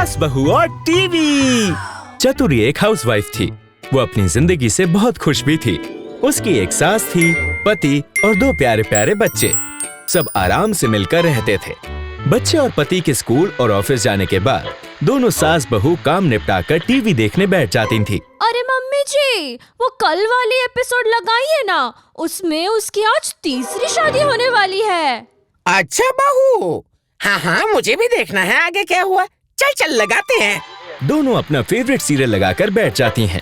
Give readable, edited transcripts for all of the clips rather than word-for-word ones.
सास बहू और टीवी। चतुरी एक हाउसवाइफ थी। वो अपनी जिंदगी से बहुत खुश भी थी। उसकी एक सास थी, पति और 2 प्यारे प्यारे बच्चे। सब आराम से मिलकर रहते थे। बच्चे और पति के स्कूल और ऑफिस जाने के बाद दोनों सास बहू काम निपटाकर टीवी देखने बैठ जाती थी। अरे मम्मी जी, वो कल वाली एपिसोड लगाई है ना, उसमें उसकी आज 3री शादी होने वाली है। अच्छा बहू, हाँ मुझे भी देखना है आगे क्या हुआ। चल लगाते हैं। दोनों अपना फेवरेट सीरियल लगाकर बैठ जाती हैं।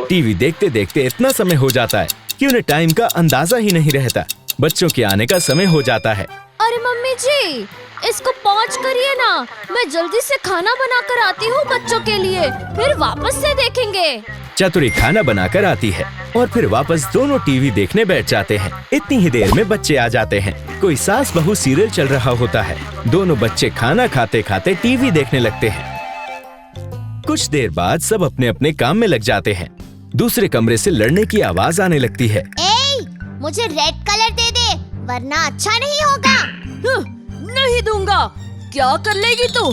टीवी देखते देखते इतना समय हो जाता है कि उन्हें टाइम का अंदाजा ही नहीं रहता। बच्चों के आने का समय हो जाता है। अरे मम्मी जी, इसको पॉज करिए ना, मैं जल्दी से खाना बनाकर आती हूँ बच्चों के लिए, फिर वापस से देखेंगे। चतुरी खाना बनाकर आती है और फिर वापस दोनों टीवी देखने बैठ जाते हैं। इतनी ही देर में बच्चे आ जाते हैं। कोई सास बहू सीरियल चल रहा होता है। दोनों बच्चे खाना खाते खाते टीवी देखने लगते हैं। कुछ देर बाद सब अपने अपने काम में लग जाते हैं। दूसरे कमरे से लड़ने की आवाज आने लगती है। मुझे रेड कलर दे दे, वरना अच्छा नहीं होगा। नहीं दूंगा। क्या कर लेगी तू?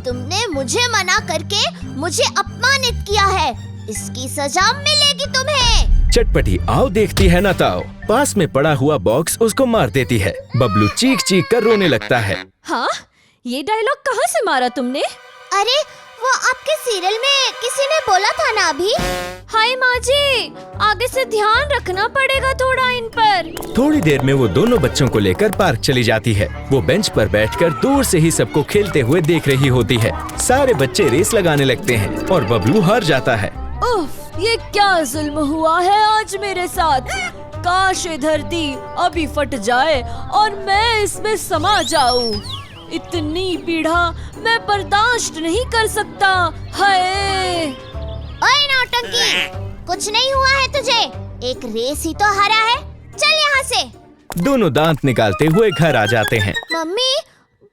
तुमने मुझे मना करके मुझे अपमानित किया है, इसकी सजा मिलेगी तुम्हें। चटपटी आओ देखती है ना ताओ, पास में पड़ा हुआ बॉक्स उसको मार देती है। बबलू चीख चीख कर रोने लगता है। हाँ, ये डायलॉग कहाँ से मारा तुमने? अरे वो आपके सीरियल में किसी ने बोला था ना अभी। हाय माँ जी, आगे से ध्यान रखना पड़ेगा थोड़ा इन पर। थोड़ी देर में वो दोनों बच्चों को लेकर पार्क चली जाती है। वो बेंच पर बैठकर दूर से ही सबको खेलते हुए देख रही होती है। सारे बच्चे रेस लगाने लगते हैं और बबलू हार जाता है। उफ, ये क्या जुल्म हुआ है आज मेरे साथ। काश ये धरती अभी फट जाए और मैं इसमें समा जाऊं। इतनी पीड़ा मैं बर्दाश्त नहीं कर सकता। हाय! ओए नौटंकी, कुछ नहीं हुआ है तुझे, एक रेस ही तो हारा है। चल यहाँ से। दोनों दांत निकालते हुए घर आ जाते हैं। मम्मी,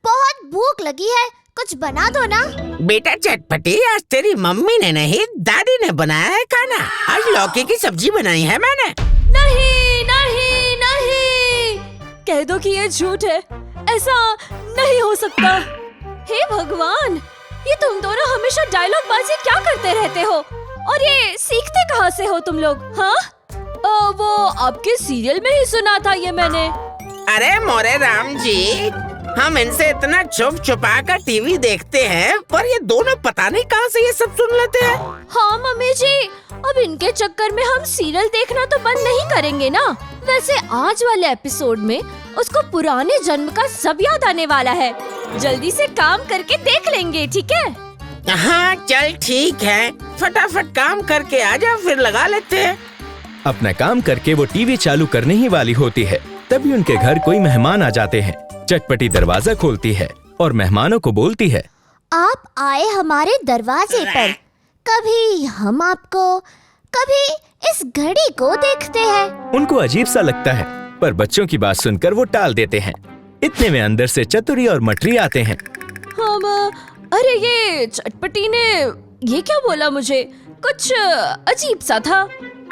बहुत भूख लगी है, कुछ बना दो ना। बेटा चटपटी, आज तेरी मम्मी ने नहीं दादी ने बनाया है खाना। आज लौकी की सब्जी बनाई है मैंने। नहीं नहीं नहीं, कह दो कि ये झूठ है, ऐसा नहीं हो सकता। हे भगवान, ये तुम दोनों हमेशा डायलॉग बाजी क्या करते रहते हो, और ये सीखते कहाँ से हो तुम लोग? हाँ, वो आपके सीरियल में ही सुना था ये मैंने। अरे मोरे राम जी, हम इनसे इतना छुप छुपा कर टीवी देखते हैं, पर ये दोनों पता नहीं कहाँ से ये सब सुन लेते हैं। हाँ मम्मी जी, अब इनके चक्कर में हम सीरियल देखना तो बंद नहीं करेंगे ना। वैसे आज वाले एपिसोड में उसको पुराने जन्म का सब याद आने वाला है। जल्दी से काम करके देख लेंगे, ठीक है? हाँ चल ठीक है, फटाफट काम करके आजा, फिर लगा लेते हैं। अपना काम करके वो टीवी चालू करने ही वाली होती है, तभी उनके घर कोई मेहमान आ जाते हैं। चटपटी दरवाजा खोलती है और मेहमानों को बोलती है, आप आए हमारे दरवाजे पर, कभी हम आपको, कभी इस घड़ी को देखते हैं। उनको अजीब सा लगता है, पर बच्चों की बात सुनकर वो टाल देते हैं। इतने में अंदर से चतुरी और मटरी आते हैं। अरे ये चटपटी ने ये क्या बोला? मुझे कुछ अजीब सा था।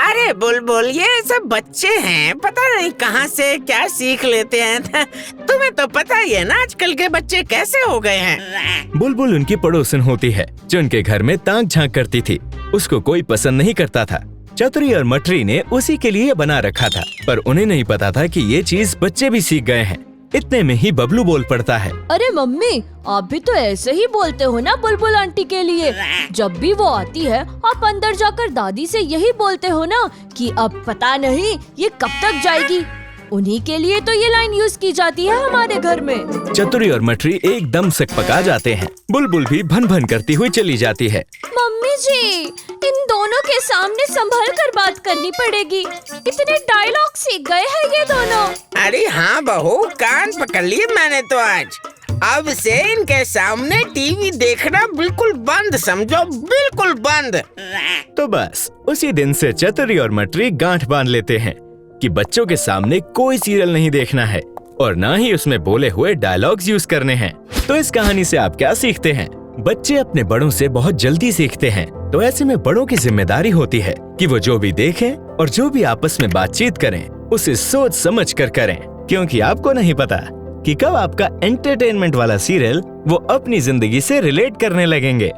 अरे बुलबुल, ये सब बच्चे हैं, पता नहीं कहाँ से क्या सीख लेते हैं। तुम्हें तो पता ही है ना आजकल के बच्चे कैसे हो गए हैं। बुलबुल उनकी पड़ोसन होती है, जो उनके घर में ताक झांक करती थी। उसको कोई पसंद नहीं करता था। चतुरी और मटरी ने उसी के लिए बना रखा था, पर उन्हें नहीं पता था कि ये चीज बच्चे भी सीख गए हैं। इतने में ही बबलू बोल पड़ता है। अरे मम्मी, आप भी तो ऐसे ही बोलते हो ना बुलबुल आंटी के लिए। जब भी वो आती है, आप अंदर जाकर दादी से यही बोलते हो ना कि अब पता नहीं ये कब तक जाएगी। उन्हीं के लिए तो ये लाइन यूज की जाती है हमारे घर में। चतुरी और मटरी एकदम सकपका जाते हैं। बुलबुल भी भन भन करती हुई चली जाती है। मम्मी जी, इन दोनों के सामने संभल कर बात करनी पड़ेगी। इतने डायलॉग सीख गए हैं ये दोनों। अरे हाँ बहू, कान पकड़ लिए मैंने तो आज। अब से इनके सामने टीवी देखना बिल्कुल बंद समझो, बिल्कुल बंद। तो बस उसी दिन से चतुरी और मटरी गांठ बांध लेते हैं कि बच्चों के सामने कोई सीरियल नहीं देखना है और ना ही उसमें बोले हुए डायलॉग्स यूज करने हैं। तो इस कहानी से आप क्या सीखते हैं? बच्चे अपने बड़ों से बहुत जल्दी सीखते हैं, तो ऐसे में बड़ों की जिम्मेदारी होती है कि वो जो भी देखें और जो भी आपस में बातचीत करें, उसे सोच समझ कर करें, क्योंकि आपको नहीं पता कि कब आपका एंटरटेनमेंट वाला सीरियल वो अपनी जिंदगी से रिलेट करने लगेंगे।